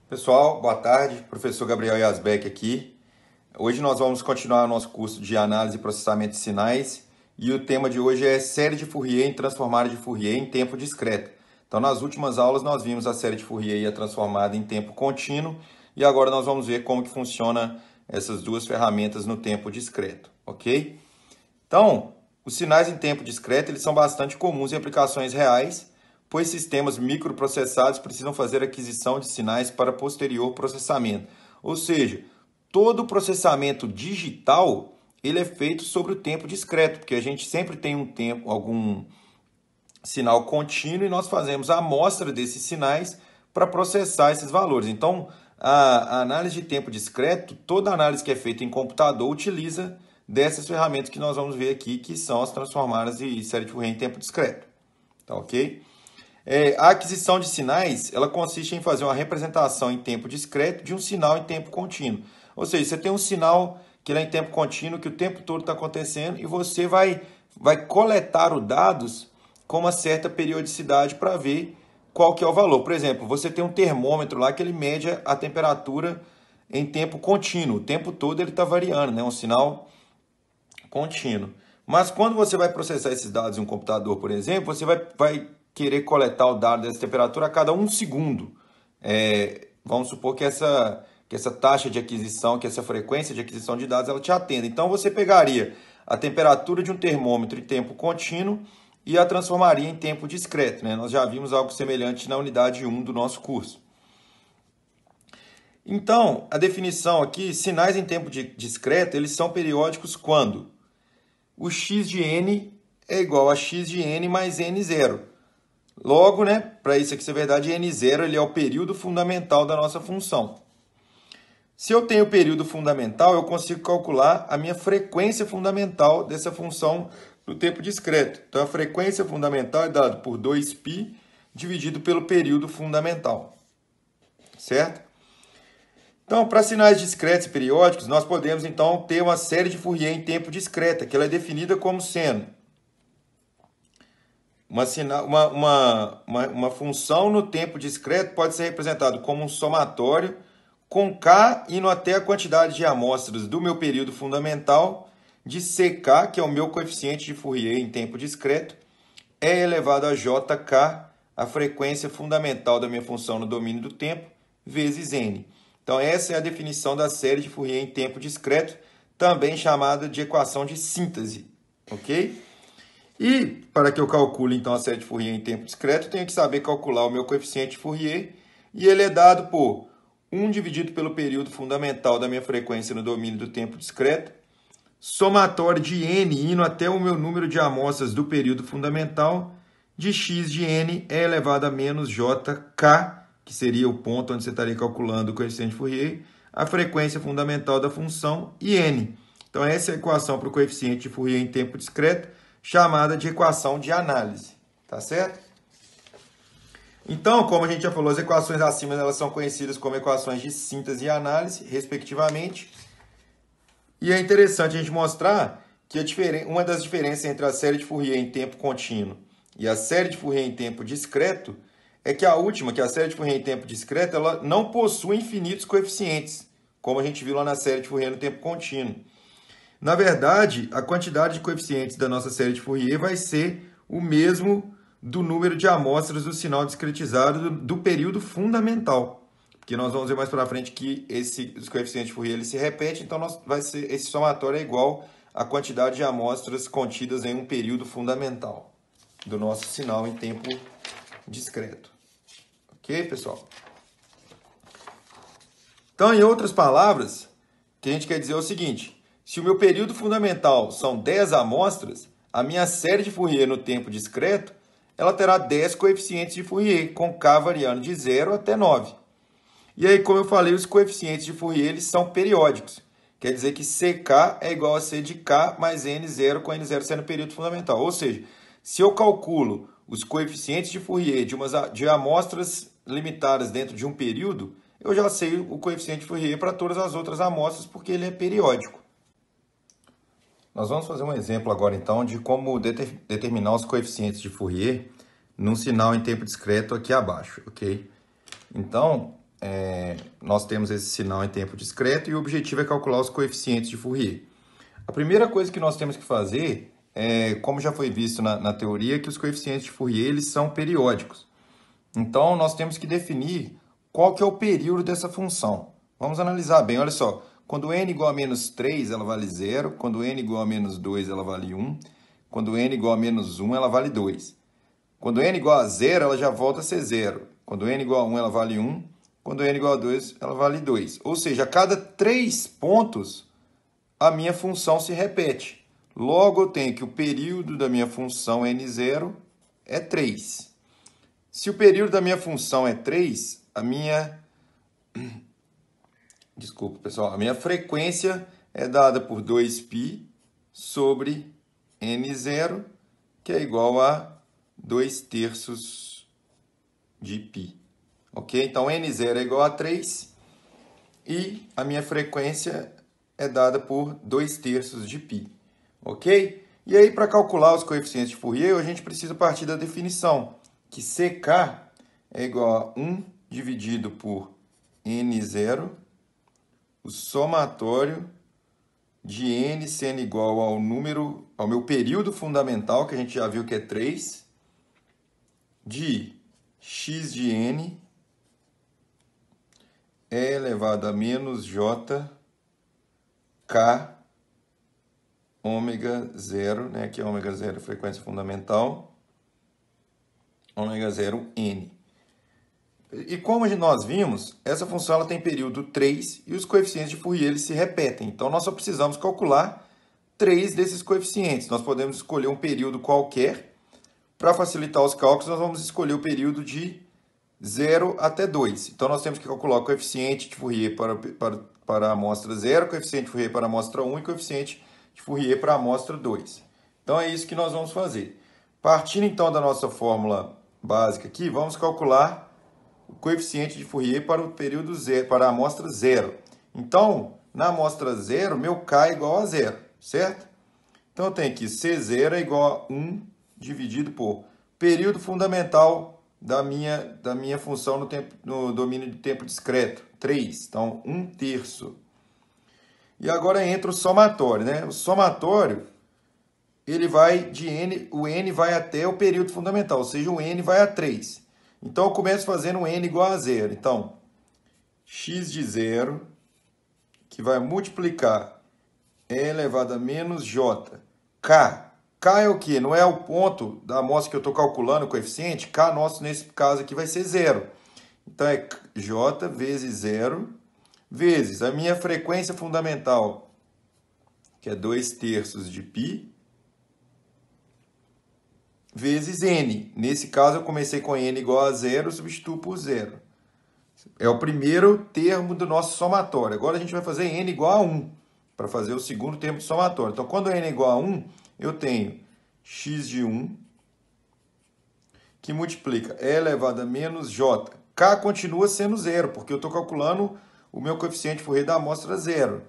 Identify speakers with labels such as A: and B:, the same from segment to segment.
A: Pessoal, boa tarde. Professor Gabriel Yazbek aqui. Hoje nós vamos continuar o nosso curso de análise e processamento de sinais e o tema de hoje é série de Fourier em transformada de Fourier em tempo discreto. Então, nas últimas aulas nós vimos a série de Fourier e a transformada em tempo contínuo e agora nós vamos ver como que funciona essas duas ferramentas no tempo discreto, ok? Então, os sinais em tempo discreto eles são bastante comuns em aplicações reais, pois sistemas microprocessados precisam fazer aquisição de sinais para posterior processamento. Ou seja, todo o processamento digital ele é feito sobre o tempo discreto, porque a gente sempre tem um tempo, algum sinal contínuo e nós fazemos a amostra desses sinais para processar esses valores. Então, a análise de tempo discreto, toda análise que é feita em computador utiliza dessas ferramentas que nós vamos ver aqui, que são as transformadas e série de Fourier em tempo discreto. Tá ok? A aquisição de sinais, ela consiste em fazer uma representação em tempo discreto de um sinal em tempo contínuo. Ou seja, você tem um sinal que ele é em tempo contínuo, que o tempo todo está acontecendo, e você vai coletar os dados com uma certa periodicidade para ver qual que é o valor. Por exemplo, você tem um termômetro lá que ele mede a temperatura em tempo contínuo. O tempo todo ele está variando, né? Um sinal contínuo. Mas quando você vai processar esses dados em um computador, por exemplo, você vai querer coletar o dado dessa temperatura a cada 1 segundo. Vamos supor que essa taxa de aquisição, que essa frequência de aquisição de dados, ela te atenda. Então, você pegaria a temperatura de um termômetro em tempo contínuo e a transformaria em tempo discreto, né? Nós já vimos algo semelhante na unidade 1 do nosso curso. Então, a definição aqui, sinais em tempo discreto, eles são periódicos quando o x de n é igual a x de n mais n0. Logo, né, para isso aqui ser verdade, n0 ele é o período fundamental da nossa função. Se eu tenho o período fundamental, eu consigo calcular a minha frequência fundamental dessa função no tempo discreto. Então, a frequência fundamental é dada por 2π dividido pelo período fundamental. Certo? Então, para sinais discretos e periódicos, nós podemos, então, ter uma série de Fourier em tempo discreto, que ela é definida como sendo uma função no tempo discreto pode ser representada como um somatório com K indo até a quantidade de amostras do meu período fundamental de CK, que é o meu coeficiente de Fourier em tempo discreto, E elevado a JK, a frequência fundamental da minha função no domínio do tempo, vezes N. Então, essa é a definição da série de Fourier em tempo discreto, também chamada de equação de síntese, ok? E para que eu calcule, então, a série de Fourier em tempo discreto, eu tenho que saber calcular o meu coeficiente de Fourier, e ele é dado por 1 dividido pelo período fundamental da minha frequência no domínio do tempo discreto, somatório de n indo até o meu número de amostras do período fundamental, de x de n é elevado a menos jk, que seria o ponto onde você estaria calculando o coeficiente de Fourier, a frequência fundamental da função, e n. Então, essa é a equação para o coeficiente de Fourier em tempo discreto, chamada de equação de análise, tá certo? Então, como a gente já falou, as equações acima elas são conhecidas como equações de síntese e análise, respectivamente. E é interessante a gente mostrar que uma das diferenças entre a série de Fourier em tempo contínuo e a série de Fourier em tempo discreto é que a última, que é a série de Fourier em tempo discreto, ela não possui infinitos coeficientes, como a gente viu lá na série de Fourier no tempo contínuo. Na verdade, a quantidade de coeficientes da nossa série de Fourier vai ser o mesmo do número de amostras do sinal discretizado do período fundamental. Porque nós vamos ver mais para frente que os coeficientes de Fourier ele se repetem, então esse somatório é igual à quantidade de amostras contidas em um período fundamental do nosso sinal em tempo discreto. Ok, pessoal? Então, em outras palavras, o que a gente quer dizer é o seguinte: se o meu período fundamental são 10 amostras, a minha série de Fourier no tempo discreto, ela terá 10 coeficientes de Fourier, com K variando de 0 até 9. E aí, como eu falei, os coeficientes de Fourier eles são periódicos. Quer dizer que CK é igual a C de K mais N0, com N0 sendo o período fundamental. Ou seja, se eu calculo os coeficientes de Fourier de amostras limitadas dentro de um período, eu já sei o coeficiente de Fourier para todas as outras amostras, porque ele é periódico. Nós vamos fazer um exemplo agora, então, de como determinar os coeficientes de Fourier num sinal em tempo discreto aqui abaixo, ok? Então, nós temos esse sinal em tempo discreto e o objetivo é calcular os coeficientes de Fourier. A primeira coisa que nós temos que fazer como já foi visto na teoria, que os coeficientes de Fourier eles são periódicos. Então, nós temos que definir qual que é o período dessa função. Vamos analisar bem, olha só. Quando n igual a menos 3, ela vale 0. Quando n igual a menos 2, ela vale 1. Quando n igual a menos 1, ela vale 2. Quando n igual a 0, ela já volta a ser 0. Quando n igual a 1, ela vale 1. Quando n igual a 2, ela vale 2. Ou seja, a cada 3 pontos, a minha função se repete. Logo, eu tenho que o período da minha função n0 é 3. Se o período da minha função é 3, Desculpa, pessoal. A minha frequência é dada por 2π sobre n0, que é igual a 2/3 de π. Ok? Então, n0 é igual a 3 e a minha frequência é dada por 2/3 de π. Ok? E aí, para calcular os coeficientes de Fourier, a gente precisa partir da definição, que CK é igual a 1 dividido por N0, o somatório de N sendo igual ao meu período fundamental, que a gente já viu que é 3, de x de N é elevado a menos J K ômega 0, né? Aqui é ômega 0, frequência fundamental, ômega 0, N. E como nós vimos, essa função ela tem período 3 e os coeficientes de Fourier eles se repetem. Então, nós só precisamos calcular 3 desses coeficientes. Nós podemos escolher um período qualquer. Para facilitar os cálculos, nós vamos escolher o período de 0 até 2. Então, nós temos que calcular o coeficiente de Fourier para a amostra 0, coeficiente de Fourier para a amostra 1 e coeficiente de Fourier para a amostra 2. Então, é isso que nós vamos fazer. Partindo, então, da nossa fórmula básica aqui, vamos calcular o coeficiente de Fourier para o período 0, para a amostra 0. Então, na amostra 0, meu K é igual a 0, certo? Então, eu tenho aqui C0 é igual a 1 dividido por período fundamental da minha função no domínio de tempo discreto, 3. Então, 1/3. E agora entra o somatório, né? O somatório, ele vai de N, o N vai até o período fundamental, ou seja, o N vai a 3. Então, eu começo fazendo um N igual a 0. Então, x de 0, que vai multiplicar E elevado a menos J. K. K é o quê? Não é o ponto da amostra que eu estou calculando o coeficiente? K nosso, nesse caso aqui, vai ser 0. Então, é J vezes 0, vezes a minha frequência fundamental, que é 2/3 de π, vezes N. Nesse caso, eu comecei com N igual a 0, substituo por 0. É o primeiro termo do nosso somatório. Agora, a gente vai fazer N igual a 1, para fazer o segundo termo do somatório. Então, quando N é igual a 1, eu tenho x de 1, que multiplica E elevado a menos J. K continua sendo 0, porque eu estou calculando o meu coeficiente de Fourier da amostra 0,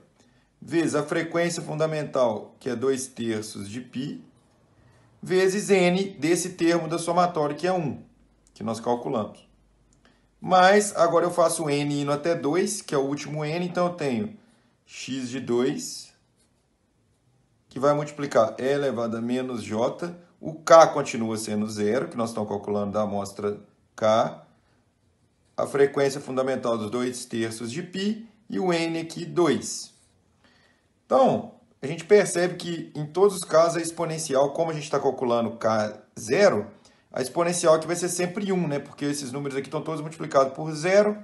A: vezes a frequência fundamental, que é 2/3 de π, vezes N desse termo da somatória, que é 1, que nós calculamos. Mas agora eu faço N indo até 2, que é o último N, então eu tenho x de 2, que vai multiplicar E elevado a menos J. O K continua sendo 0, que nós estamos calculando da amostra K. A frequência fundamental dos 2/3 de π e o N aqui, 2. Então, a gente percebe que em todos os casos a exponencial, como a gente está calculando K0, a exponencial aqui vai ser sempre 1, né? Porque esses números aqui estão todos multiplicados por 0,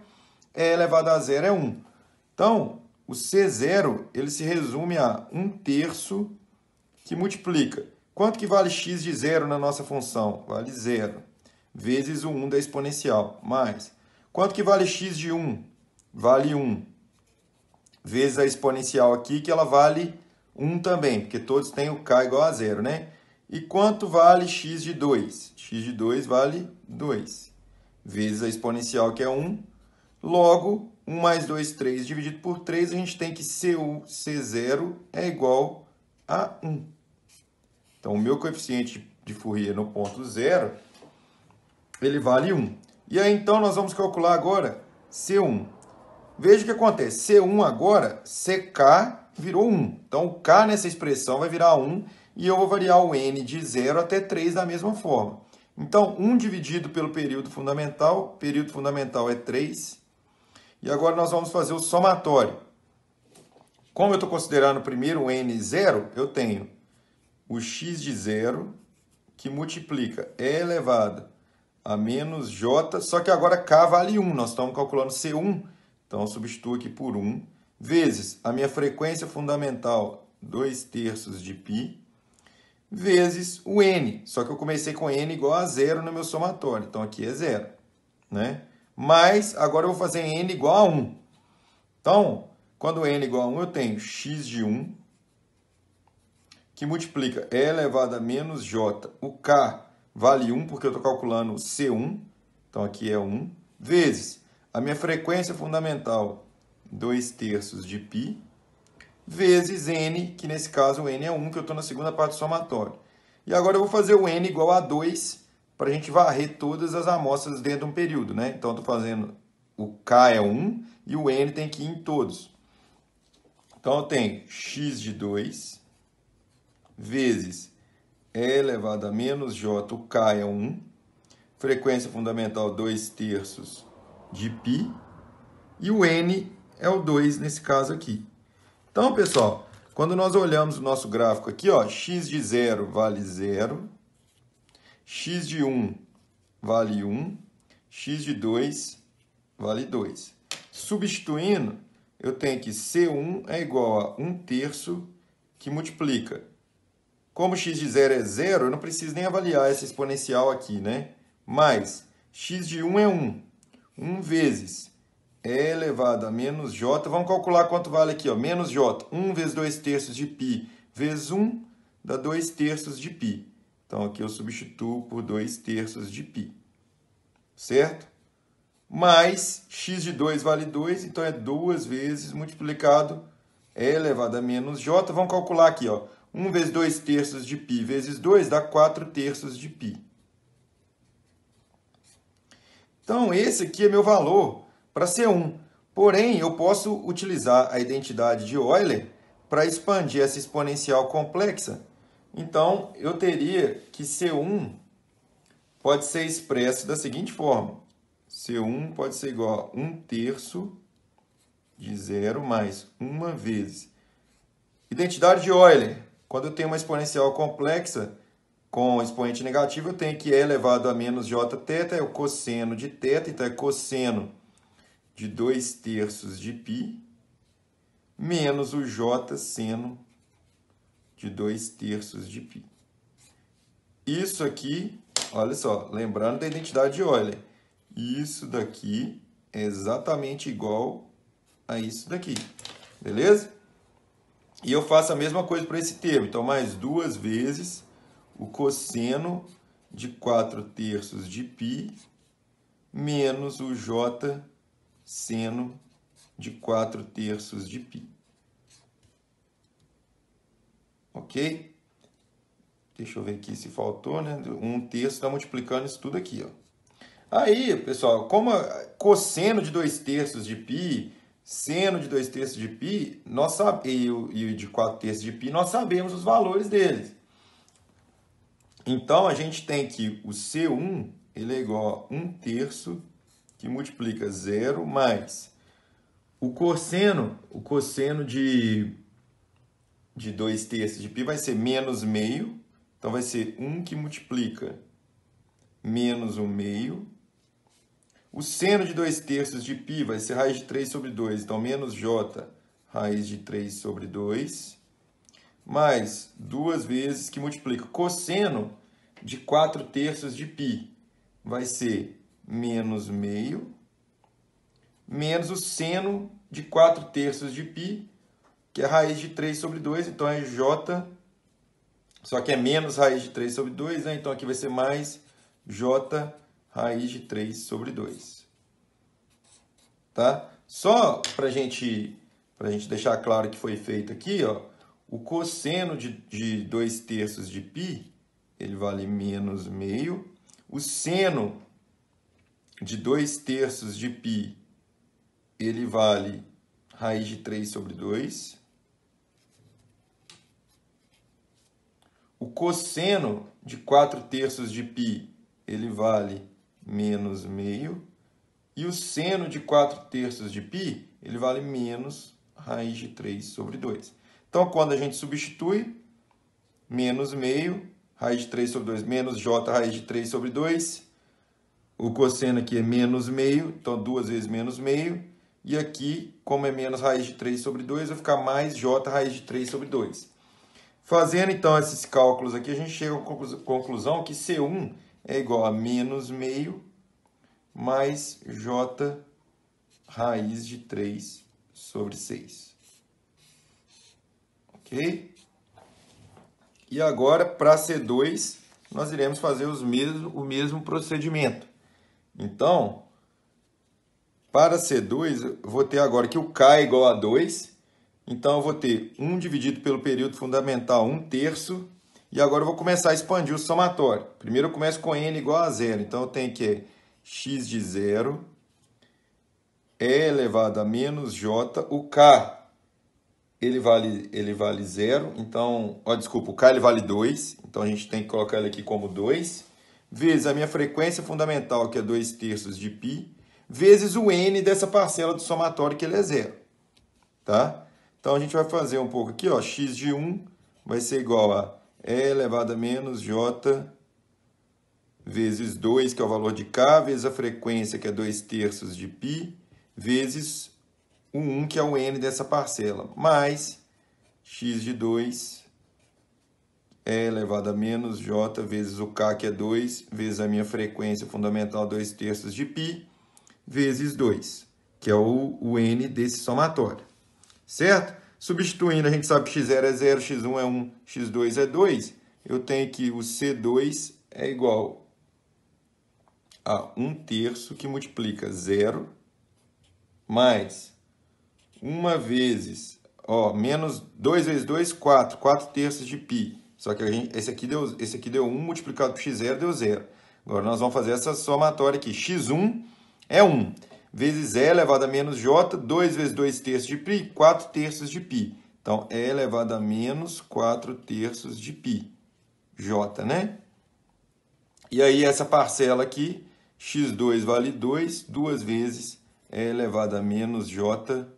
A: E elevado a 0 é 1. Então, o C0, ele se resume a 1/3 que multiplica. Quanto que vale x de 0 na nossa função? Vale 0, vezes o 1 da exponencial, mais. Quanto que vale x de 1? Vale 1, vezes a exponencial aqui, que ela vale 1 também, porque todos têm o k igual a 0, né? E quanto vale x de 2? X de 2 vale 2, vezes a exponencial, que é 1. Logo, 1 mais 2, 3, dividido por 3, a gente tem que C0 é igual a 1. Então, o meu coeficiente de Fourier no ponto 0, ele vale 1. E aí, então, nós vamos calcular agora C1. Veja o que acontece. C1 agora, CK virou 1. Então, o K nessa expressão vai virar 1 e eu vou variar o N de 0 até 3 da mesma forma. Então, 1 dividido pelo período fundamental é 3. E agora nós vamos fazer o somatório. Como eu estou considerando primeiro o N 0, eu tenho o x de 0, que multiplica E elevado a menos J, só que agora K vale 1, nós estamos calculando C1, então eu substituo aqui por 1, vezes a minha frequência fundamental, 2/3 de π, vezes o N, só que eu comecei com N igual a 0 no meu somatório, então aqui é 0, né? Mas agora eu vou fazer N igual a 1. Então, quando N igual a 1, eu tenho x de 1, que multiplica E elevado a menos J. O K vale 1, porque eu estou calculando o C1, então aqui é 1, vezes a minha frequência fundamental, 2/3 de π, vezes N, que nesse caso o N é 1, que eu estou na segunda parte do somatório. E agora eu vou fazer o N igual a 2, para a gente varrer todas as amostras dentro de um período, né? Então, eu estou fazendo o K é 1 e o N tem que ir em todos. Então, eu tenho x de 2 vezes E elevado a menos J, o K é 1, frequência fundamental 2/3 de π, e o N é o 2 nesse caso aqui. Então, pessoal, quando nós olhamos o nosso gráfico aqui, ó, x de 0 vale 0, x de 1 vale 1, x de 2 vale 2. Substituindo, eu tenho que C1 é igual a 1/3 que multiplica. Como x de 0 é 0, eu não preciso nem avaliar essa exponencial aqui, né? Mas x de 1 é 1. 1 vezes E elevado a menos J. Vamos calcular quanto vale aqui, ó. Menos J. 1 vezes 2/3 de π vezes 1 dá 2/3 de π. Então, aqui eu substituo por 2/3 de π. Certo? Mais x de 2 vale 2, então é 2 vezes multiplicado E elevado a menos J. Vamos calcular aqui, ó. 1 vezes 2/3 de π vezes 2 dá 4/3 de π. Então, esse aqui é meu valor para C1. Porém, eu posso utilizar a identidade de Euler para expandir essa exponencial complexa. Então, eu teria que C1 pode ser expresso da seguinte forma. C1 pode ser igual a 1/3 de 0 mais 1 vezes. Identidade de Euler. Quando eu tenho uma exponencial complexa com expoente negativo, eu tenho que E elevado a menos Jθ é o cosseno de θ, então é cosseno de 2/3 de π, menos o J seno de 2/3 de π. Isso aqui, olha só, lembrando da identidade de Euler, isso daqui é exatamente igual a isso daqui, beleza? E eu faço a mesma coisa para esse termo, então mais 2 vezes o cosseno de 4/3 de π menos o J seno de 4/3 de π. Ok? Deixa eu ver aqui se faltou, né? 1/3 está multiplicando isso tudo aqui, ó. Aí, pessoal, como cosseno de 2/3 de π, seno de 2/3 de π, e de 4/3 de π, nós sabemos os valores deles. Então, a gente tem que o C1 ele é igual a 1/3 que multiplica 0 mais o cosseno de 2/3 de π vai ser menos meio. Então, vai ser 1 que multiplica menos 1 meio. O seno de 2/3 de π vai ser raiz de 3 sobre 2. Então, menos J raiz de 3 sobre 2. Mais 2 vezes que multiplica cosseno de 4/3 de π. Vai ser menos meio. Menos o seno de 4/3 de π, que é raiz de 3 sobre 2. Então, é J, só que é menos raiz de 3 sobre 2, né? Então, aqui vai ser mais J raiz de 3 sobre 2. Tá? Só para gente deixar claro que foi feito aqui, ó, o cosseno de 2/3 de π, ele vale menos meio. O seno de 2/3 de π ele vale raiz de 3 sobre 2. O cosseno de 4/3 de π, ele vale menos meio. E o seno de 4/3 de π, ele vale menos raiz de 3 sobre 2. Então, quando a gente substitui, menos meio, raiz de 3 sobre 2, menos j raiz de 3 sobre 2. O cosseno aqui é menos meio, então 2 vezes menos meio. E aqui, como é menos raiz de 3 sobre 2, vai ficar mais j raiz de 3 sobre 2. Fazendo, então, esses cálculos aqui, a gente chega à conclusão que C1 é igual a menos meio mais j raiz de 3 sobre 6. Ok? E agora, para C2, nós iremos fazer o mesmo procedimento. Então, para C2, eu vou ter agora que o K é igual a 2. Então, eu vou ter 1 dividido pelo período fundamental, 1/3. E agora eu vou começar a expandir o somatório. Primeiro eu começo com n igual a 0. Então, eu tenho que x de 0 é elevado a menos j. O K, ele vale 0. Então, desculpa, o K ele vale 2. Então, a gente tem que colocar ele aqui como 2. Vezes a minha frequência fundamental, que é 2/3 de π. Vezes o n dessa parcela do somatório, que ele é 0. Tá? Então, a gente vai fazer um pouco aqui, ó, x de 1 vai ser igual a e elevado a menos j vezes 2, que é o valor de k, vezes a frequência, que é 2/3 de π, vezes o 1, que é o n dessa parcela, mais x de 2 e elevado a menos j vezes o k, que é 2, vezes a minha frequência fundamental, 2/3 de π, vezes 2, que é o n desse somatório. Certo? Substituindo, a gente sabe que x0 é 0, x1 é 1, x2 é 2. Eu tenho que o C2 é igual a 1/3 que multiplica 0 mais 1 vezes, menos 2 vezes 2, 4, 4/3 de π. Só que esse aqui deu 1 multiplicado por x0 deu 0. Agora nós vamos fazer essa somatória aqui. x1 é 1. Vezes e elevado a menos j, 2 vezes 2/3 de π, 4/3 de π. Então, e elevado a menos 4/3 de π. J, né? E aí, essa parcela aqui, x2 vale 2, 2 vezes e elevado a menos j,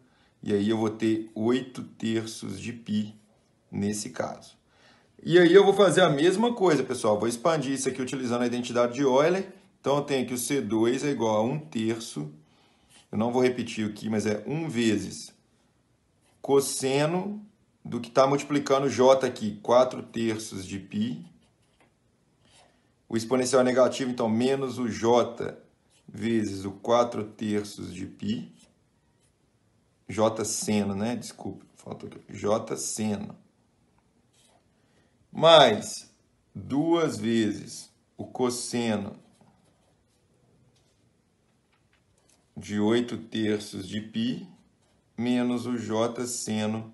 A: e aí eu vou ter 8/3 de π nesse caso. E aí eu vou fazer a mesma coisa, pessoal. Vou expandir isso aqui utilizando a identidade de Euler. Então, eu tenho que o C2 é igual a 1/3. Eu não vou repetir aqui, mas é 1 vezes cosseno do que está multiplicando j aqui, 4/3 de π. O exponencial é negativo, então, menos o j vezes o 4/3 de π. J seno, né? Desculpa, faltou aqui. J seno. Mais 2 vezes o cosseno de 8/3 de π, menos o j seno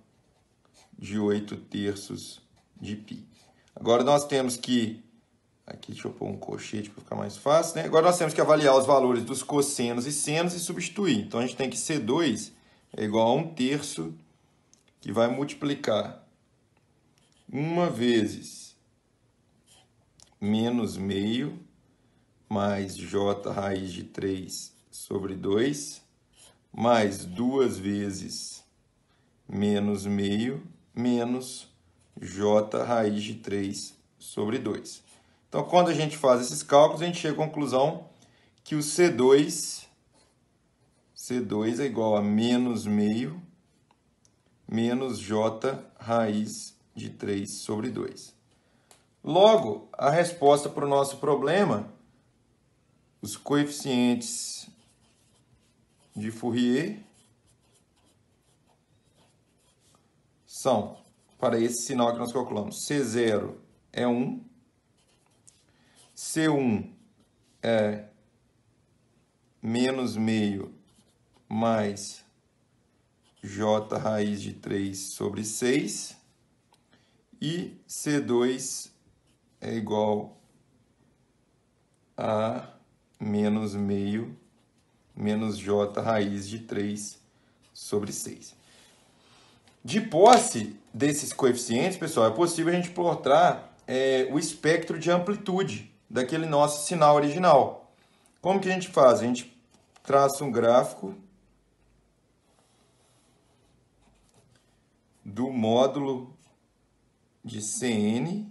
A: de 8/3 de π. Agora nós temos que... Aqui deixa eu pôr um colchete para ficar mais fácil, né? Agora nós temos que avaliar os valores dos cossenos e senos e substituir. Então, a gente tem que C2 é igual a 1/3, que vai multiplicar 1 vezes menos meio mais j raiz de 3 sobre 2, mais 2 vezes menos meio menos j raiz de 3 sobre 2. Então, quando a gente faz esses cálculos, a gente chega à conclusão que o C2 é igual a menos meio menos j raiz de 3 sobre 2. Logo, a resposta para o nosso problema, os coeficientes de Fourier são, para esse sinal que nós calculamos, C0 é 1, C1 é menos meio mais j raiz de 3 sobre 6 e C2 é igual a menos meio menos j raiz de 3 sobre 6. De posse desses coeficientes, pessoal, é possível a gente plotar o espectro de amplitude daquele nosso sinal original. Como que a gente faz? A gente traça um gráfico do módulo de Cn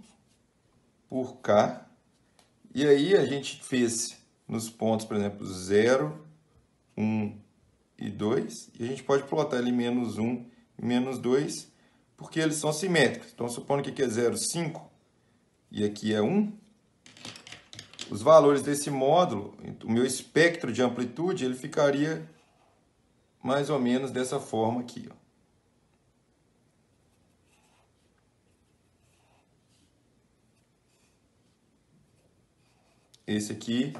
A: por K. E aí a gente fez nos pontos, por exemplo, 0, 1 e 2. E a gente pode plotar ali menos 1 e menos 2, porque eles são simétricos. Então, supondo que aqui é 0, 5 e aqui é 1, os valores desse módulo, o meu espectro de amplitude, ele ficaria mais ou menos dessa forma aqui, ó. Esse aqui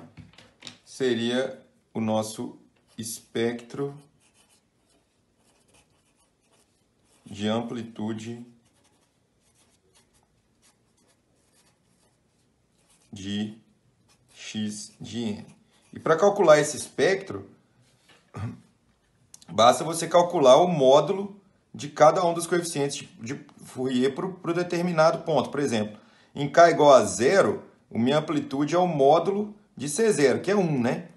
A: seria o nosso espectro de amplitude de x de n. E para calcular esse espectro, basta você calcular o módulo de cada um dos coeficientes de Fourier para o determinado ponto. Por exemplo, em k igual a 0, a minha amplitude é o módulo de C0, que é 1, né?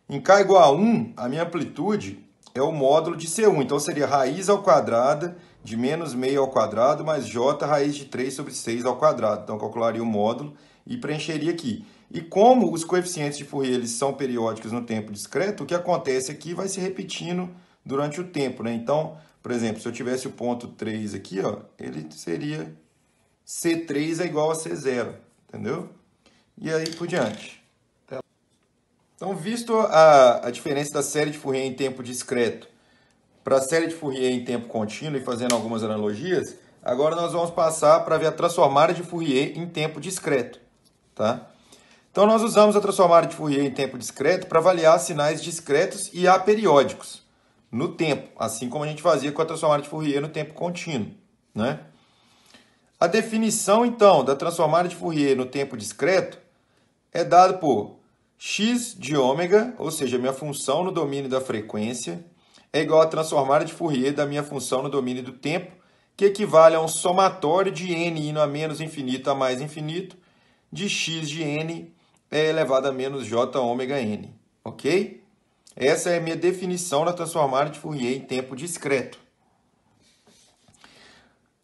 A: Em k igual a 1, a minha amplitude é o módulo de C1. Então, seria raiz ao quadrado de menos meio ao quadrado mais j raiz de 3 sobre 6 ao quadrado. Então, eu calcularia o módulo e preencheria aqui. E como os coeficientes de Fourier eles são periódicos no tempo discreto, o que acontece aqui vai se repetindo durante o tempo, né? Então, por exemplo, se eu tivesse o ponto 3 aqui, ó, ele seria C3 é igual a C0, entendeu? E aí por diante. Então, visto a diferença da série de Fourier em tempo discreto para a série de Fourier em tempo contínuo e fazendo algumas analogias, agora nós vamos passar para ver a transformada de Fourier em tempo discreto, tá? Então, nós usamos a transformada de Fourier em tempo discreto para avaliar sinais discretos e aperiódicos no tempo, assim como a gente fazia com a transformada de Fourier no tempo contínuo, né? A definição, então, da transformada de Fourier no tempo discreto é dada por x de ômega, ou seja, minha função no domínio da frequência, é igual a transformada de Fourier da minha função no domínio do tempo, que equivale a um somatório de n indo a menos infinito a mais infinito, de x de n elevado a menos j ômega n, ok? Essa é a minha definição da transformada de Fourier em tempo discreto.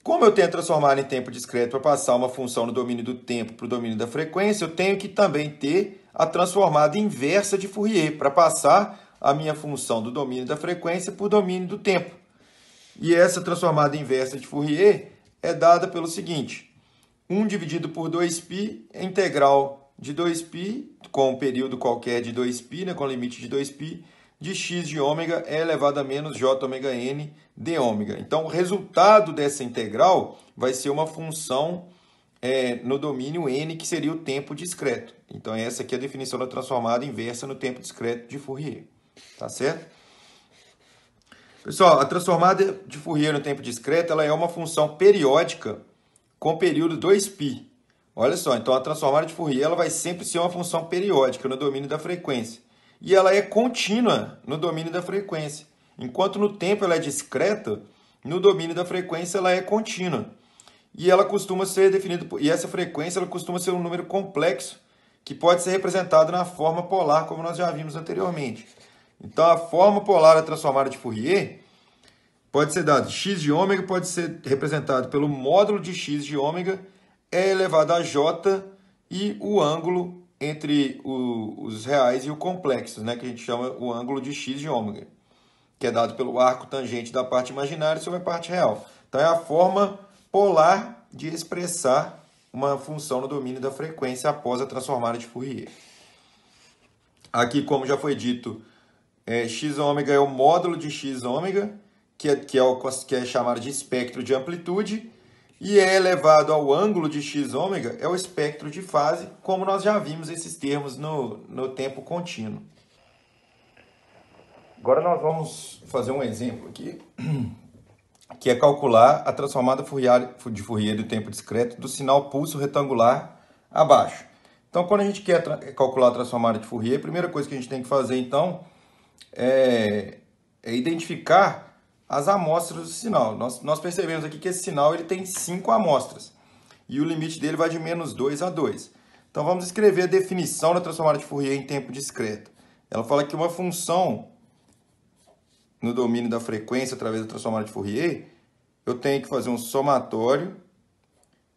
A: Como eu tenho a transformada em tempo discreto para passar uma função no domínio do tempo para o domínio da frequência, eu tenho que também ter a transformada inversa de Fourier para passar a minha função do domínio da frequência para o domínio do tempo. E essa transformada inversa de Fourier é dada pelo seguinte: 1 dividido por 2π é integral de 2π, com um período qualquer de 2π, né, com limite de 2π, de x de ômega é elevado a menos j ômega n de ômega. Então, o resultado dessa integral vai ser uma função no domínio n, que seria o tempo discreto. Então, essa aqui é a definição da transformada inversa no tempo discreto de Fourier. Tá certo? Pessoal, a transformada de Fourier no tempo discreto ela é uma função periódica com período 2π. Olha só, então a transformada de Fourier ela vai sempre ser uma função periódica no domínio da frequência. E ela é contínua no domínio da frequência. Enquanto no tempo ela é discreta, no domínio da frequência ela é contínua. E ela costuma ser definida e essa frequência ela costuma ser um número complexo que pode ser representado na forma polar, como nós já vimos anteriormente. Então a forma polar da transformada de Fourier pode ser dada x de ômega, pode ser representado pelo módulo de x de ômega elevado a j e o ângulo entre os reais e o complexo, né, que a gente chama o ângulo de x de ômega, que é dado pelo arco tangente da parte imaginária sobre a parte real. Então, é a forma polar de expressar uma função no domínio da frequência após a transformada de Fourier. Aqui, como já foi dito, x ômega é o módulo de x ômega, que é chamado de espectro de amplitude, e é elevado ao ângulo de x ômega, é o espectro de fase, como nós já vimos esses termos no tempo contínuo. Agora nós vamos fazer um exemplo aqui, que é calcular a transformada de Fourier do tempo discreto do sinal pulso retangular abaixo. Então, quando a gente quer calcular a transformada de Fourier, a primeira coisa que a gente tem que fazer, então, é identificar as amostras do sinal. Nós percebemos aqui que esse sinal ele tem 5 amostras. E o limite dele vai de menos 2 a 2. Então, vamos escrever a definição da transformada de Fourier em tempo discreto. Ela fala que uma função no domínio da frequência através da transformada de Fourier, eu tenho que fazer um somatório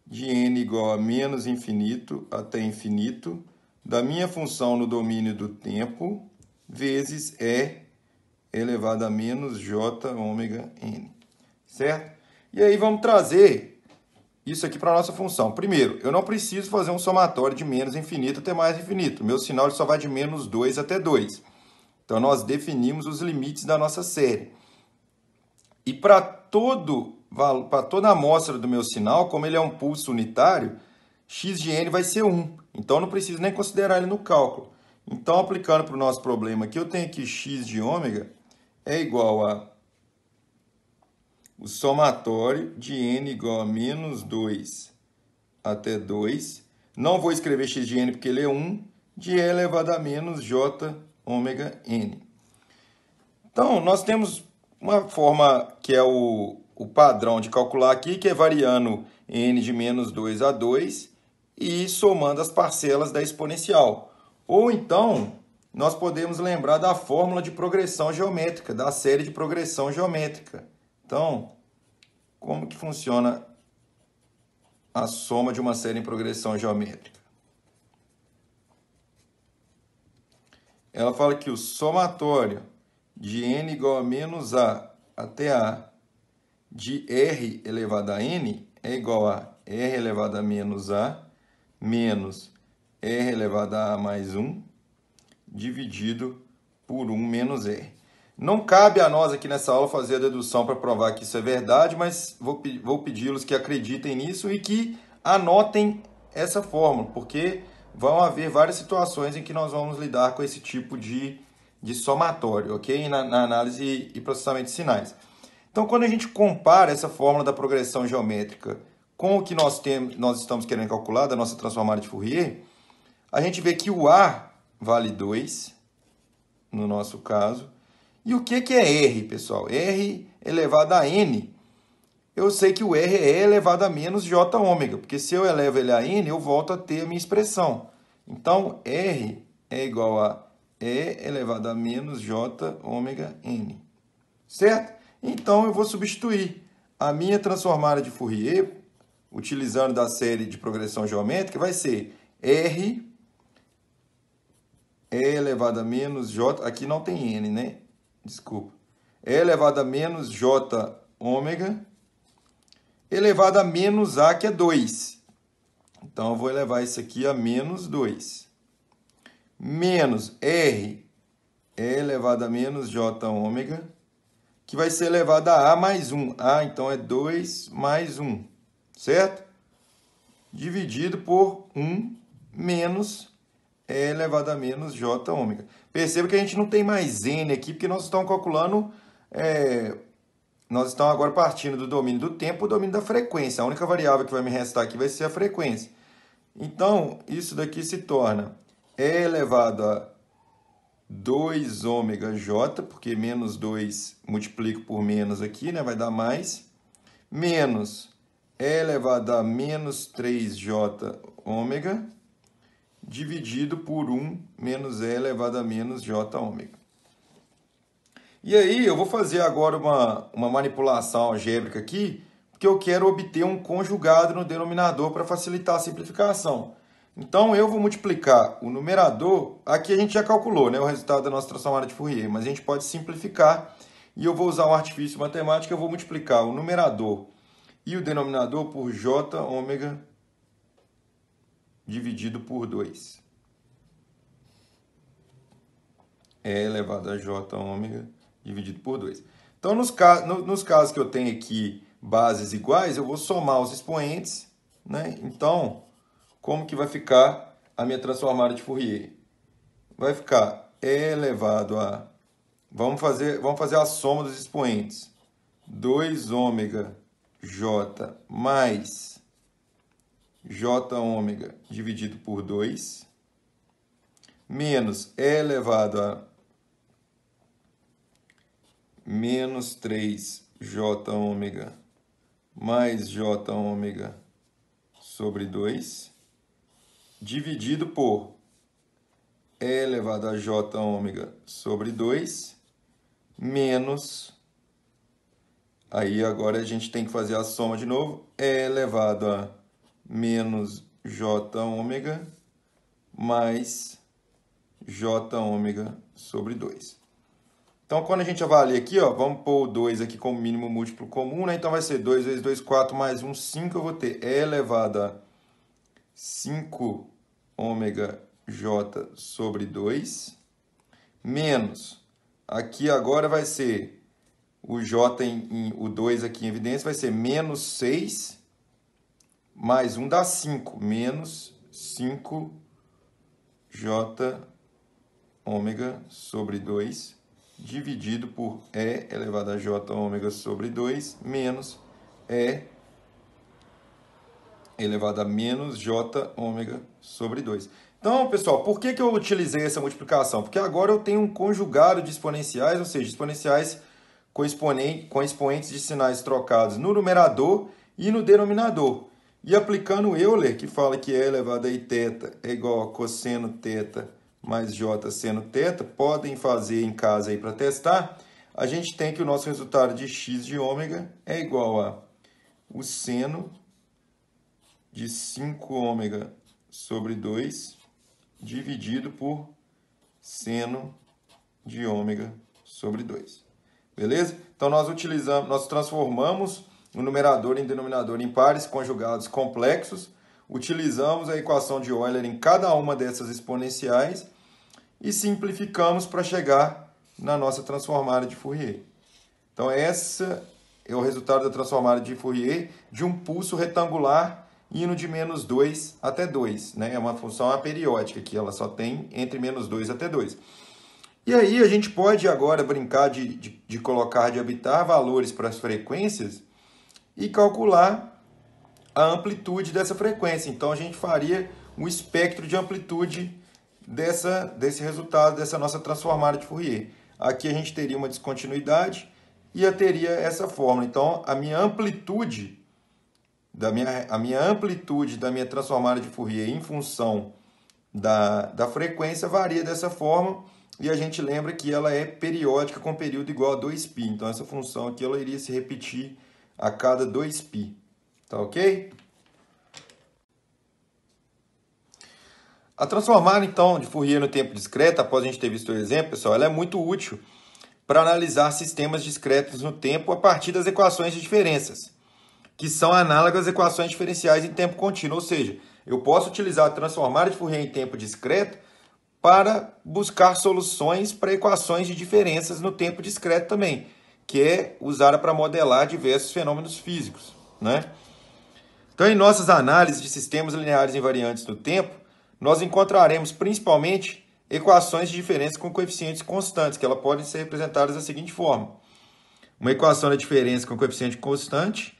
A: de n igual a menos infinito até infinito da minha função no domínio do tempo vezes e elevado a menos j ômega n, certo? E aí vamos trazer isso aqui para a nossa função. Primeiro, eu não preciso fazer um somatório de menos infinito até mais infinito. Meu sinal ele só vai de menos 2 até 2. Então, nós definimos os limites da nossa série. E para toda amostra do meu sinal, como ele é um pulso unitário, x de n vai ser 1. Então, não preciso nem considerar ele no cálculo. Então, aplicando para o nosso problema aqui, eu tenho que x de ômega é igual a o somatório de n igual a menos 2 até 2. Não vou escrever x de n porque ele é 1, de e elevado a menos j ômega n. Então, nós temos uma forma que é o padrão de calcular aqui, que é variando n de menos 2 a 2 e somando as parcelas da exponencial. Ou então, nós podemos lembrar da fórmula de progressão geométrica, da série de progressão geométrica. Então, como que funciona a soma de uma série em progressão geométrica? Ela fala que o somatório de n igual a menos a até a de r elevado a n é igual a r elevado a menos a menos r elevado a mais 1 dividido por 1 menos r. Não cabe a nós aqui nessa aula fazer a dedução para provar que isso é verdade, mas vou pedi-los que acreditem nisso e que anotem essa fórmula, porque vão haver várias situações em que nós vamos lidar com esse tipo de somatório, ok? Na análise e processamento de sinais. Então, quando a gente compara essa fórmula da progressão geométrica com o que nós estamos querendo calcular, da nossa transformada de Fourier, a gente vê que o A vale 2, no nosso caso. E o que é R, pessoal? R elevado a N. Eu sei que o R é elevado a menos J ômega, porque se eu elevo ele a N, eu volto a ter a minha expressão. Então, R é igual a E elevado a menos J ômega N. Certo? Então, eu vou substituir a minha transformada de Fourier, utilizando da série de progressão geométrica, vai ser R E elevado a menos J, aqui não tem N, né? Desculpa. E elevado a menos J ômega elevado a menos A, que é 2. Então, eu vou elevar isso aqui a menos 2. Menos R E elevado a menos J ômega, que vai ser elevado a A mais 1. A, então, é 2 mais 1, certo? Dividido por 1 menos E elevado a menos J ômega. Perceba que a gente não tem mais N aqui, porque nós estamos calculando, nós estamos agora partindo do domínio do tempo para o domínio da frequência. A única variável que vai me restar aqui vai ser a frequência. Então, isso daqui se torna E elevado a 2 ômega J, porque menos 2 multiplico por menos aqui, né? Vai dar mais. Menos E elevado a menos 3J ômega, dividido por 1 menos E elevado a menos J ômega. E aí eu vou fazer agora uma manipulação algébrica aqui, porque eu quero obter um conjugado no denominador para facilitar a simplificação. Então eu vou multiplicar o numerador, aqui a gente já calculou, né, o resultado da nossa transformada de Fourier, mas a gente pode simplificar e eu vou usar um artifício matemático, eu vou multiplicar o numerador e o denominador por J ômega dividido por 2. E elevado a J ômega dividido por 2. Então, nos casos que eu tenho aqui bases iguais, eu vou somar os expoentes, né? Então, como que vai ficar a minha transformada de Fourier? Vai ficar E elevado a... Vamos fazer a soma dos expoentes. 2 ômega J mais J ômega dividido por 2, menos E elevado a menos 3J ômega mais J ômega sobre 2, dividido por E elevado a J ômega sobre 2, menos, aí agora a gente tem que fazer a soma de novo, E elevado a menos J ômega mais J ômega sobre 2. Então, quando a gente avalia aqui, ó, vamos pôr o 2 aqui como mínimo múltiplo comum, né? Então, vai ser 2 vezes 2, 4, mais 1, 5. Eu vou ter E elevado a 5 ômega J sobre 2, menos, aqui agora vai ser o J, o 2 aqui em evidência, vai ser menos 6, mais 1 dá 5, menos 5 J ômega sobre 2, dividido por E elevado a J ômega sobre 2, menos E elevado a menos J ômega sobre 2. Então, pessoal, por que eu utilizei essa multiplicação? Porque agora eu tenho um conjugado de exponenciais, ou seja, exponenciais com expoentes de sinais trocados no numerador e no denominador. E aplicando o Euler, que fala que E elevado a iθ é igual a cosseno θ mais J seno θ, podem fazer em casa aí para testar, a gente tem que o nosso resultado de x de ômega é igual a o seno de 5 ômega sobre 2 dividido por seno de ômega sobre 2. Beleza? Então, nós transformamos o numerador em denominador em pares conjugados complexos, utilizamos a equação de Euler em cada uma dessas exponenciais e simplificamos para chegar na nossa transformada de Fourier. Então, essa é o resultado da transformada de Fourier de um pulso retangular indo de menos 2 até 2. Né? É uma função aperiódica, que ela só tem entre menos 2 até 2. E aí a gente pode agora brincar de colocar, de habitar valores para as frequências e calcular a amplitude dessa frequência. Então, a gente faria um espectro de amplitude desse resultado, dessa nossa transformada de Fourier. Aqui a gente teria uma descontinuidade e eu teria essa fórmula. Então, a minha amplitude da minha transformada de Fourier em função da frequência varia dessa forma, e a gente lembra que ela é periódica com período igual a 2π. Então, essa função aqui ela iria se repetir a cada 2π. Tá ok? A transformada, então, de Fourier no tempo discreto, após a gente ter visto o exemplo, pessoal, ela é muito útil para analisar sistemas discretos no tempo a partir das equações de diferenças, que são análogas às equações diferenciais em tempo contínuo. Ou seja, eu posso utilizar a transformada de Fourier em tempo discreto para buscar soluções para equações de diferenças no tempo discreto também, que é usada para modelar diversos fenômenos físicos, né? Então, em nossas análises de sistemas lineares invariantes no tempo, nós encontraremos principalmente equações de diferença com coeficientes constantes, que elas podem ser representadas da seguinte forma. Uma equação da diferença com coeficiente constante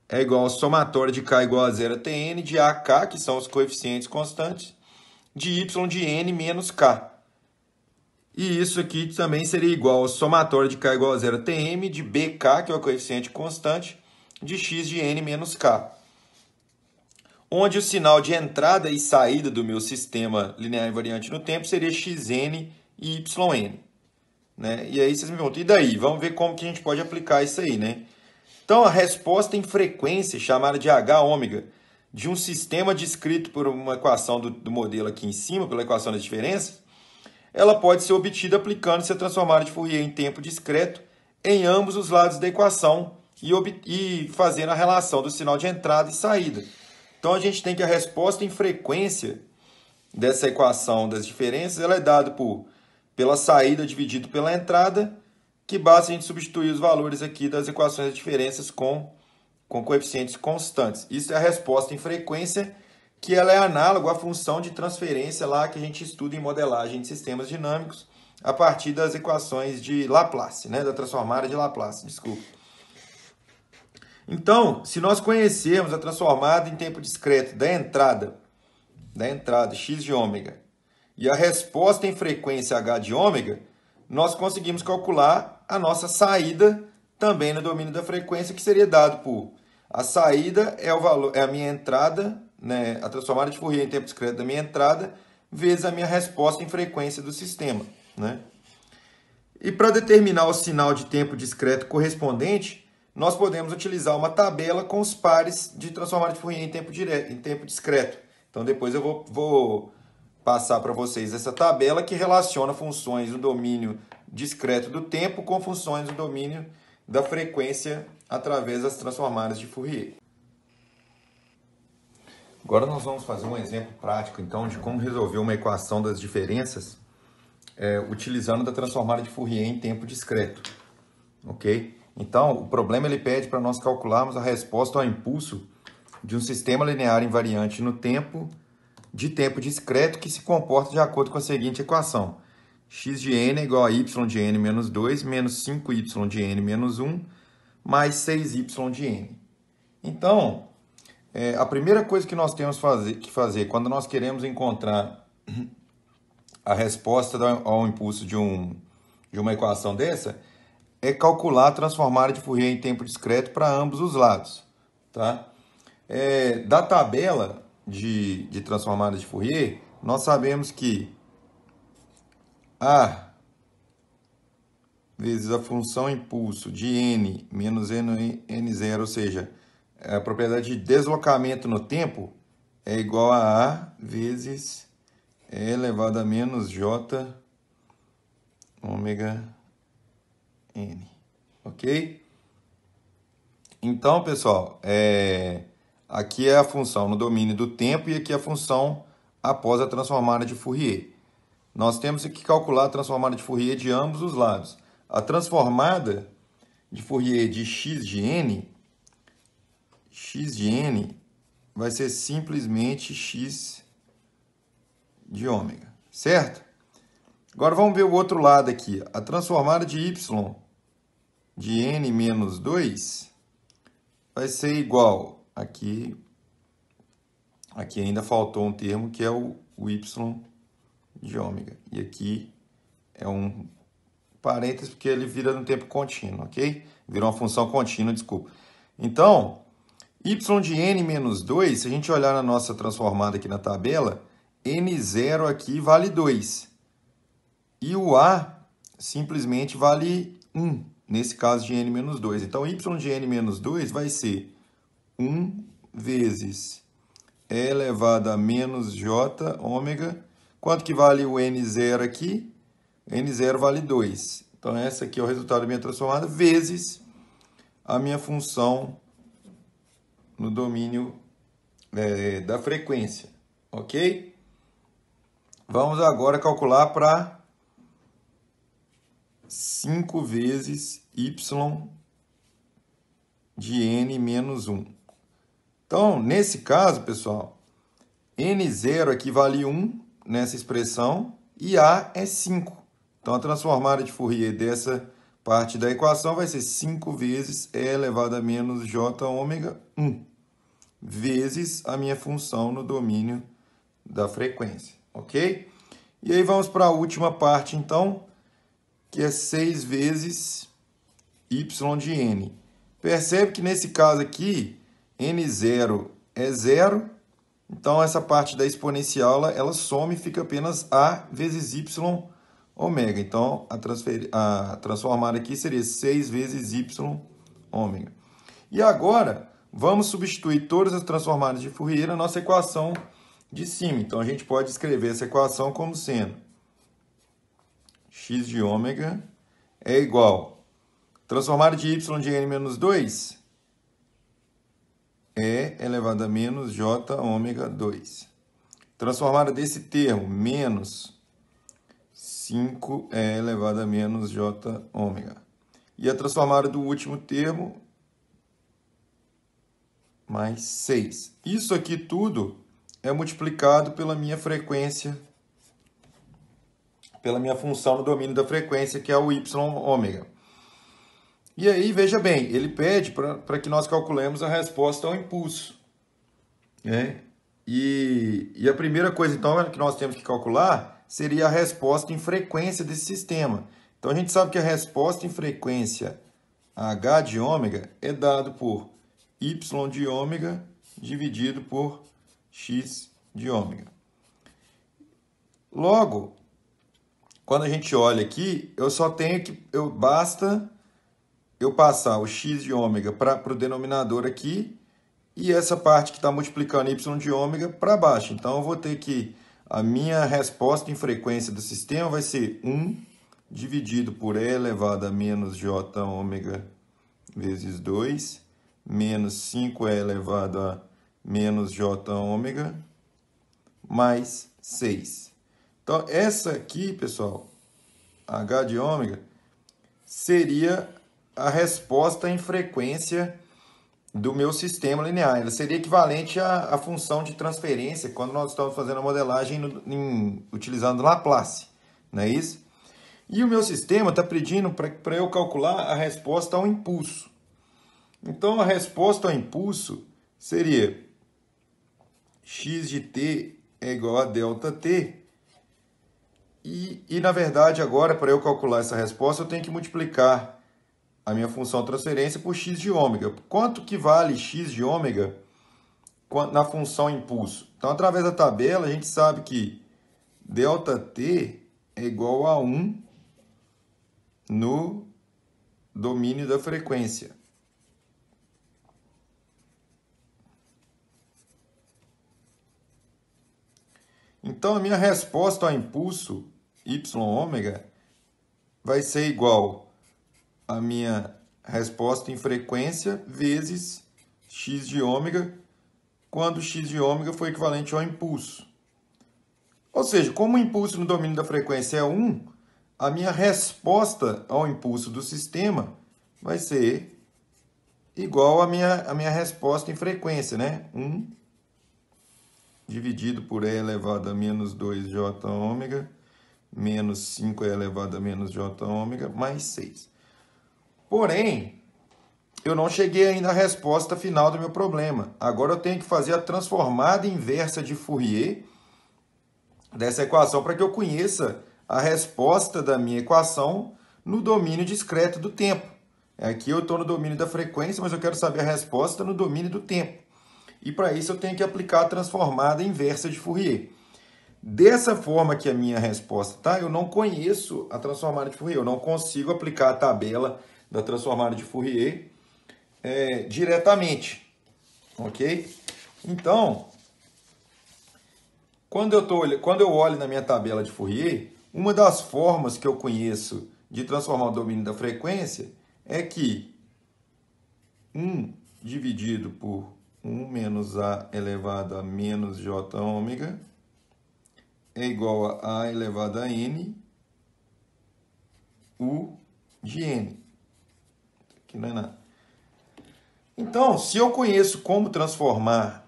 A: é igual ao somatório de k igual a zero a Tn de AK, que são os coeficientes constantes, de y de n menos k. E isso aqui também seria igual ao somatório de k igual a zero a Tm de BK, que é o coeficiente constante, de x de n menos k. Onde o sinal de entrada e saída do meu sistema linear invariante no tempo seria xn e yn. Né? E aí vocês me perguntam, e daí? Vamos ver como que a gente pode aplicar isso aí, né? Então, a resposta em frequência, chamada de H ômega, de um sistema descrito por uma equação do modelo aqui em cima, pela equação das diferenças, ela pode ser obtida aplicando-se a transformada de Fourier em tempo discreto em ambos os lados da equação e fazendo a relação do sinal de entrada e saída. Então, a gente tem que a resposta em frequência dessa equação das diferenças ela é dada pela saída dividido pela entrada, que basta a gente substituir os valores aqui das equações das diferenças com coeficientes constantes. Isso é a resposta em frequência, que ela é análoga à função de transferência lá que a gente estuda em modelagem de sistemas dinâmicos a partir das equações de Laplace, né? Da transformada de Laplace, desculpa. Então, se nós conhecermos a transformada em tempo discreto da entrada x de ômega e a resposta em frequência h de ômega, nós conseguimos calcular a nossa saída também no domínio da frequência, que seria dado por a saída é o valor, é a minha entrada, né, a transformada de Fourier em tempo discreto da minha entrada, vezes a minha resposta em frequência do sistema, né? E para determinar o sinal de tempo discreto correspondente, nós podemos utilizar uma tabela com os pares de transformada de Fourier em tempo discreto. Então, depois eu vou passar para vocês essa tabela que relaciona funções do domínio discreto do tempo com funções do domínio da frequência através das transformadas de Fourier. Agora nós vamos fazer um exemplo prático, então, de como resolver uma equação das diferenças utilizando da transformada de Fourier em tempo discreto, ok? Então, o problema ele pede para nós calcularmos a resposta ao impulso de um sistema linear invariante no tempo de tempo discreto que se comporta de acordo com a seguinte equação. X de n é igual a y de n menos 2 menos 5y de n menos 1 mais 6y de n. Então, a primeira coisa que nós temos que fazer quando nós queremos encontrar a resposta ao impulso de uma equação dessa é calcular a transformada de Fourier em tempo discreto para ambos os lados. Tá? Da tabela de transformada de Fourier, nós sabemos que A vezes a função impulso de n menos n0, ou seja, a propriedade de deslocamento no tempo é igual a A vezes E elevado a menos J ômega n. Ok? Então, pessoal, aqui é a função no domínio do tempo e aqui é a função após a transformada de Fourier. Nós temos que calcular a transformada de Fourier de ambos os lados. A transformada de Fourier de x de n vai ser simplesmente x de ômega, certo? Agora vamos ver o outro lado aqui. A transformada de y de n menos 2 vai ser igual, aqui ainda faltou um termo que é o y de ômega. E aqui é um parênteses porque ele vira no tempo contínuo, ok? Virou uma função contínua, desculpa. Então, y de n menos 2, se a gente olhar na nossa transformada aqui na tabela, n0 aqui vale 2. E o A simplesmente vale 1, nesse caso de n menos 2. Então, y de n menos 2 vai ser 1 vezes E elevado a menos J ômega. Quanto que vale o n0 aqui? n0 vale 2. Então, essa aqui é o resultado da minha transformada, vezes a minha função no domínio da frequência, ok? Vamos agora calcular para 5 vezes y de n menos 1. Então, nesse caso, pessoal, n0 aqui vale 1 nessa expressão e A é 5. Então, a transformada de Fourier dessa parte da equação vai ser 5 vezes E elevado a menos J ômega 1, vezes a minha função no domínio da frequência, ok? E aí vamos para a última parte, então, que é 6 vezes y de n. Percebe que nesse caso aqui, n0 é 0, então essa parte da exponencial ela some e fica apenas A vezes y ômega. Então, a transformada aqui seria 6 vezes y ômega. E agora, vamos substituir todas as transformadas de Fourier na nossa equação de cima. Então, a gente pode escrever essa equação como sendo x de ômega é igual transformada de y de n menos 2 é elevado a menos j ômega 2. Transformada desse termo, menos 5 é elevado a menos j ômega. E a transformada do último termo, mais 6. Isso aqui tudo é multiplicado pela minha frequência, pela minha função no domínio da frequência, que é o y ômega. E aí, veja bem, ele pede para que nós calculemos a resposta ao impulso, né? E a primeira coisa, então, que nós temos que calcular seria a resposta em frequência desse sistema. Então, a gente sabe que a resposta em frequência H de ômega é dado por Y de ômega dividido por X de ômega. Logo, quando a gente olha aqui, eu só tenho que... basta eu passar o X de ômega para o denominador aqui e essa parte que está multiplicando Y de ômega para baixo. Então, eu vou ter que... A minha resposta em frequência do sistema vai ser 1 dividido por E elevado a menos J ômega vezes 2, menos 5E elevado a menos J ômega, mais 6. Então, essa aqui, pessoal, H de ômega, seria a resposta em frequência do meu sistema linear. Ela seria equivalente à função de transferência quando nós estamos fazendo a modelagem utilizando Laplace, não é isso? E o meu sistema está pedindo para eu calcular a resposta ao impulso. Então, a resposta ao impulso seria x de t é igual a ΔT. E na verdade, agora, para eu calcular essa resposta, eu tenho que multiplicar a minha função transferência por x de ômega. Quanto que vale x de ômega na função impulso? Então, através da tabela, a gente sabe que ΔT é igual a 1 no domínio da frequência. Então, a minha resposta ao impulso y ômega vai ser igual à minha resposta em frequência vezes x de ômega, quando x de ômega for equivalente ao impulso. Ou seja, como o impulso no domínio da frequência é 1, a minha resposta ao impulso do sistema vai ser igual à minha resposta em frequência, né? 1 dividido por E elevado a menos 2J ômega, menos 5E elevado a menos J ômega, mais 6. Porém, eu não cheguei ainda à resposta final do meu problema. Agora eu tenho que fazer a transformada inversa de Fourier dessa equação para que eu conheça a resposta da minha equação no domínio discreto do tempo. Aqui eu estou no domínio da frequência, mas eu quero saber a resposta no domínio do tempo. E para isso eu tenho que aplicar a transformada inversa de Fourier. Dessa forma que a minha resposta está, eu não conheço a transformada de Fourier. Eu não consigo aplicar a tabela da transformada de Fourier diretamente. Ok? Então, quando eu olho na minha tabela de Fourier, uma das formas que eu conheço de transformar o domínio da frequência é que 1 dividido por 1 menos A elevado a menos J ômega é igual a A elevado a N U de N. Aqui não é nada. Então, se eu conheço como transformar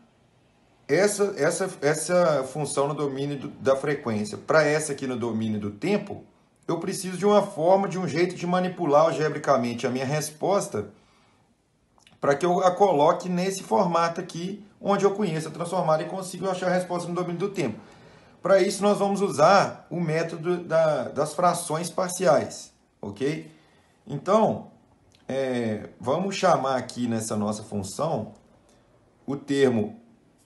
A: essa função no domínio da frequência para essa aqui no domínio do tempo, eu preciso de uma forma, de um jeito de manipular algebricamente a minha resposta para que eu a coloque nesse formato aqui, onde eu conheço a transformada e consigo achar a resposta no domínio do tempo. Para isso, nós vamos usar o método das frações parciais, ok? Então, vamos chamar aqui nessa nossa função o termo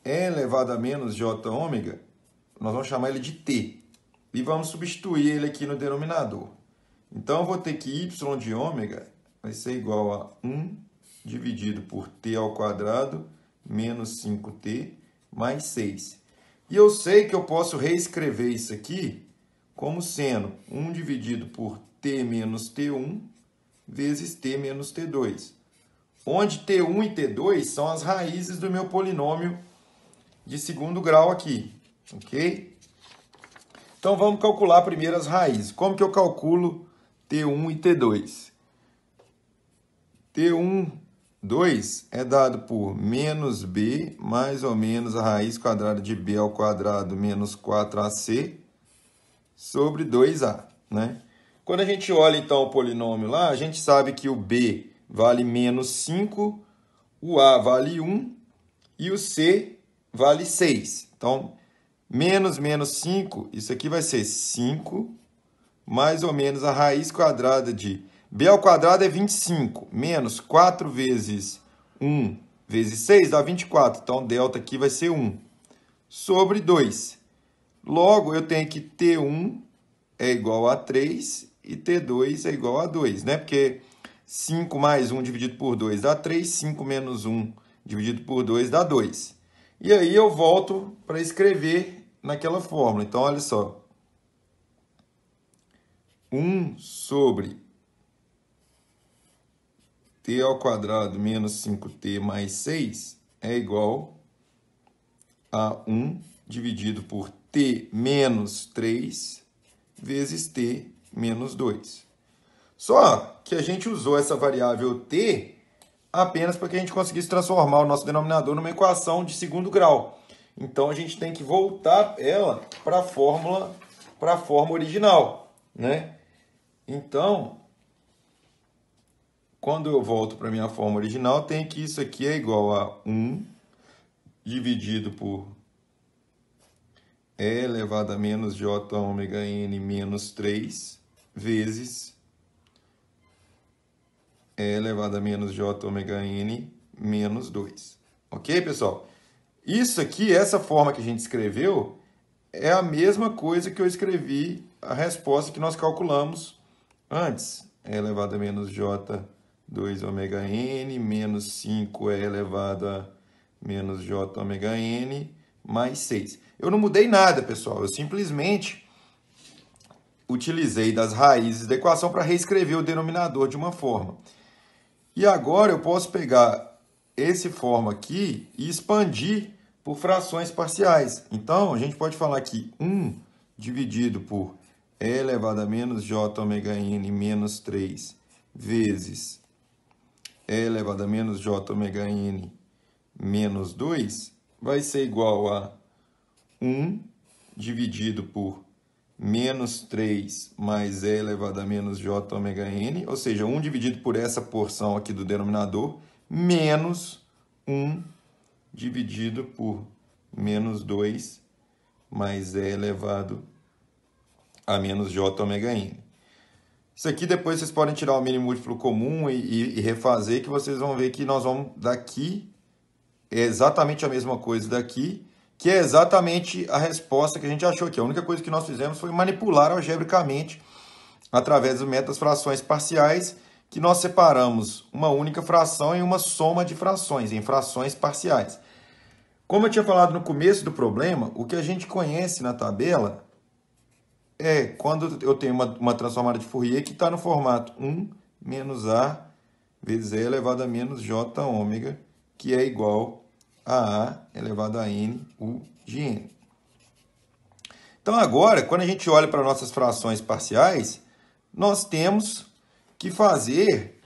A: E elevado a menos J ômega, nós vamos chamar ele de T. E vamos substituir ele aqui no denominador. Então, eu vou ter que Y de ômega vai ser igual a 1 dividido por t ao quadrado menos 5t mais 6. E eu sei que eu posso reescrever isso aqui como sendo 1 dividido por t menos t1 vezes t menos t2. Onde t1 e t2 são as raízes do meu polinômio de segundo grau aqui. Ok? Então, vamos calcular primeiro as raízes. Como que eu calculo t1 e t2? T1, 2 é dado por menos b mais ou menos a raiz quadrada de b ao quadrado menos 4ac sobre 2a, né? Quando a gente olha, então, o polinômio lá, a gente sabe que o b vale menos 5, o a vale 1 e o c vale 6. Então, menos 5, isso aqui vai ser 5 mais ou menos a raiz quadrada de b ao quadrado é 25, menos 4 vezes 1 vezes 6 dá 24. Então, delta aqui vai ser 1, sobre 2. Logo, eu tenho que T1 é igual a 3 e T2 é igual a 2, né? Porque 5 mais 1 dividido por 2 dá 3, 5 menos 1 dividido por 2 dá 2. E aí eu volto para escrever naquela fórmula. Então, olha só. 1 sobre t ao quadrado menos 5t mais 6 é igual a 1 dividido por t menos 3 vezes t menos 2. Só que a gente usou essa variável t apenas para que a gente conseguisse transformar o nosso denominador numa equação de segundo grau. Então, a gente tem que voltar ela para a forma original, né? Então, quando eu volto para a minha forma original, tem que isso aqui é igual a 1 dividido por E elevado a menos j ômega n menos 3 vezes E elevado a menos j ômega n menos 2. Ok, pessoal? Isso aqui, essa forma que a gente escreveu, é a mesma coisa que eu escrevi a resposta que nós calculamos antes. E elevado a menos j 2 ômega n menos 5 E elevado a menos j ômega n mais 6. Eu não mudei nada, pessoal. Eu simplesmente utilizei das raízes da equação para reescrever o denominador de uma forma. E agora eu posso pegar esse forma aqui e expandir por frações parciais. Então, a gente pode falar que 1 dividido por E elevado a menos j ômega n menos 3 vezes E elevado a menos j ômega n menos 2 vai ser igual a 1 dividido por menos 3 mais E elevado a menos j ômega n, ou seja, 1 dividido por essa porção aqui do denominador, menos 1 dividido por menos 2 mais E elevado a menos j ômega n. Isso aqui depois vocês podem tirar o mínimo múltiplo comum e refazer, que vocês vão ver que nós vamos daqui, é exatamente a mesma coisa daqui, que é exatamente a resposta que a gente achou aqui. A única coisa que nós fizemos foi manipular algebricamente, através do método das frações parciais, que nós separamos uma única fração em uma soma de frações, em frações parciais. Como eu tinha falado no começo do problema, o que a gente conhece na tabela é quando eu tenho uma transformada de Fourier que está no formato 1 menos A vezes E elevado a menos J ômega, que é igual a elevado a N U de N. Então, agora, quando a gente olha para nossas frações parciais, nós temos que fazer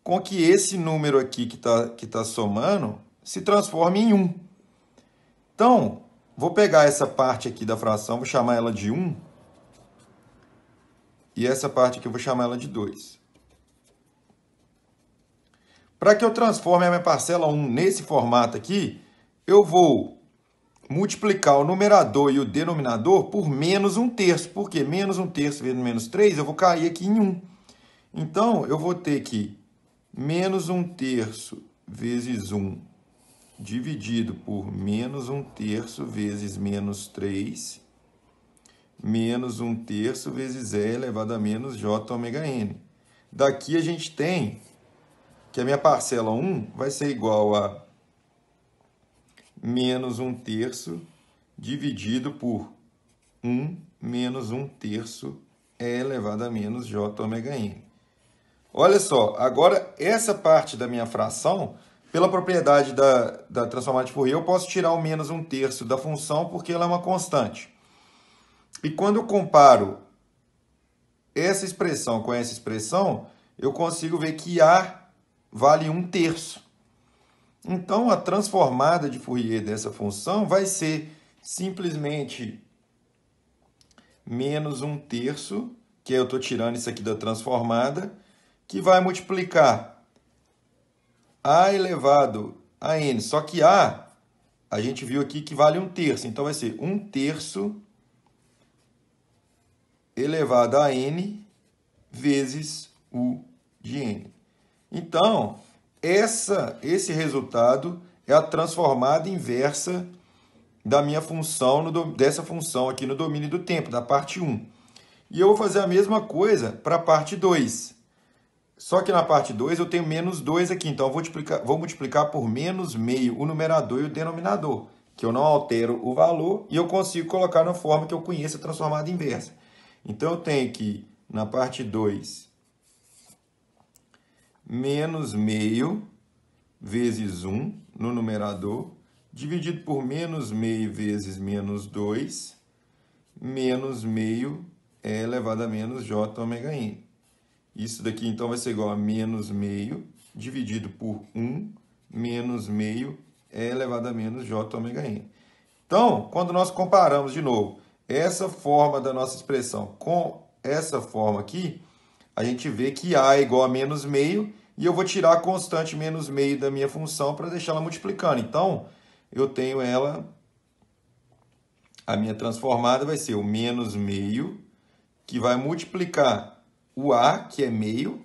A: com que esse número aqui que tá somando se transforme em 1. Então, vou pegar essa parte aqui da fração, vou chamar ela de 1. E essa parte aqui eu vou chamar ela de 2. Para que eu transforme a minha parcela 1 nesse formato aqui, eu vou multiplicar o numerador e o denominador por menos 1/3. Por quê? Menos 1/3 vezes menos 3, eu vou cair aqui em 1. Então, eu vou ter que menos 1/3 vezes 1 dividido por menos 1/3 vezes menos 3, menos 1/3 vezes E elevado a menos J ômega N. Daqui a gente tem que a minha parcela 1 vai ser igual a menos 1/3 dividido por 1 menos 1/3 E elevado a menos J ômega N. Olha só, agora essa parte da minha fração, pela propriedade da transformada de Fourier, eu posso tirar o menos 1/3 da função porque ela é uma constante. E quando eu comparo essa expressão com essa expressão, eu consigo ver que A vale 1/3. Então, a transformada de Fourier dessa função vai ser simplesmente menos 1/3, que eu estou tirando isso aqui da transformada, que vai multiplicar A elevado a N. Só que A gente viu aqui que vale 1/3. Então, vai ser 1/3 elevado a n vezes u de n. Então, esse resultado é a transformada inversa da minha função, dessa função aqui no domínio do tempo, da parte 1. E eu vou fazer a mesma coisa para a parte 2. Só que na parte 2 eu tenho menos 2 aqui, então eu vou multiplicar por menos meio o numerador e o denominador, que eu não altero o valor e eu consigo colocar na forma que eu conheço a transformada inversa. Então eu tenho que, na parte 2, menos meio vezes 1 no numerador, dividido por menos meio vezes menos 2, menos meio é elevado a menos j ômega n. Isso daqui, então, vai ser igual a menos meio dividido por 1, menos meio é elevado a menos j ômega n. Então, quando nós comparamos, de novo, essa forma da nossa expressão com essa forma aqui, a gente vê que A é igual a menos meio, e eu vou tirar a constante menos meio da minha função para deixar ela multiplicando. Então, eu tenho ela, a minha transformada vai ser o menos meio, que vai multiplicar o A, que é meio,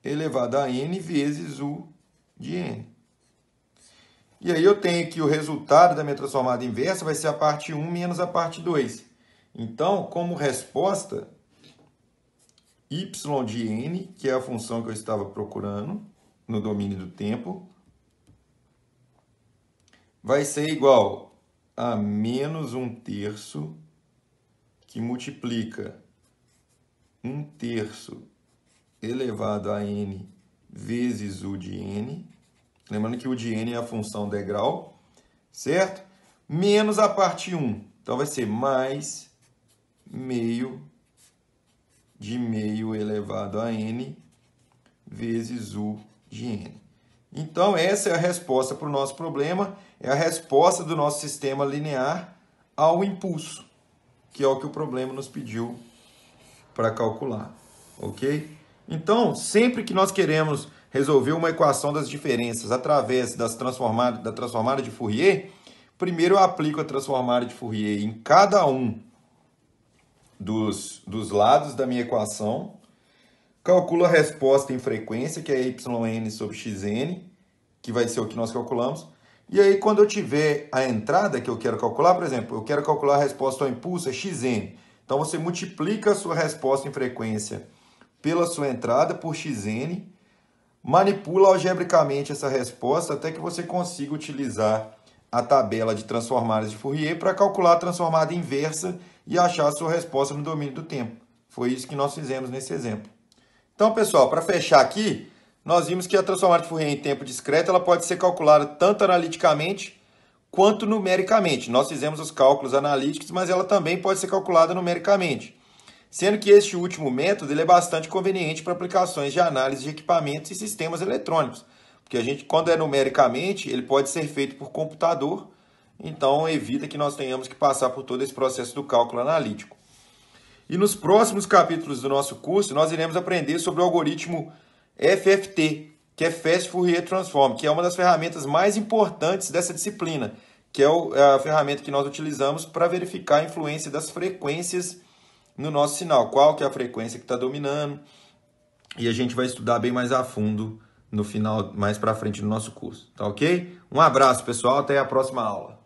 A: elevado a n vezes u de n. E aí eu tenho que o resultado da minha transformada inversa vai ser a parte 1 menos a parte 2. Então, como resposta, y de n, que é a função que eu estava procurando no domínio do tempo, vai ser igual a menos 1/3, que multiplica 1/3 elevado a n vezes u de n. Lembrando que u de n é a função degrau, certo? Menos a parte 1. Então, vai ser mais meio de meio elevado a n vezes u de n. Então, essa é a resposta para o nosso problema, é a resposta do nosso sistema linear ao impulso, que é o que o problema nos pediu para calcular, ok? Então, sempre que nós queremos resolver uma equação das diferenças através da transformada de Fourier, primeiro eu aplico a transformada de Fourier em cada um dos lados da minha equação, calculo a resposta em frequência, que é yn sobre xn, que vai ser o que nós calculamos. E aí, quando eu tiver a entrada que eu quero calcular, por exemplo, eu quero calcular a resposta ao impulso, é xn. Então, você multiplica a sua resposta em frequência pela sua entrada por xn, manipula algebricamente essa resposta até que você consiga utilizar a tabela de transformadas de Fourier para calcular a transformada inversa e achar a sua resposta no domínio do tempo. Foi isso que nós fizemos nesse exemplo. Então, pessoal, para fechar aqui, nós vimos que a transformada de Fourier em tempo discreto ela pode ser calculada tanto analiticamente quanto numericamente. Nós fizemos os cálculos analíticos, mas ela também pode ser calculada numericamente. Sendo que este último método ele é bastante conveniente para aplicações de análise de equipamentos e sistemas eletrônicos. Porque a gente, quando é numericamente, ele pode ser feito por computador, então evita que nós tenhamos que passar por todo esse processo do cálculo analítico. E nos próximos capítulos do nosso curso, nós iremos aprender sobre o algoritmo FFT, que é Fast Fourier Transform, que é uma das ferramentas mais importantes dessa disciplina, que é a ferramenta que nós utilizamos para verificar a influência das frequências no nosso sinal, qual que é a frequência que está dominando, e a gente vai estudar bem mais a fundo no final, mais para frente do nosso curso, tá ok? Um abraço, pessoal, até a próxima aula.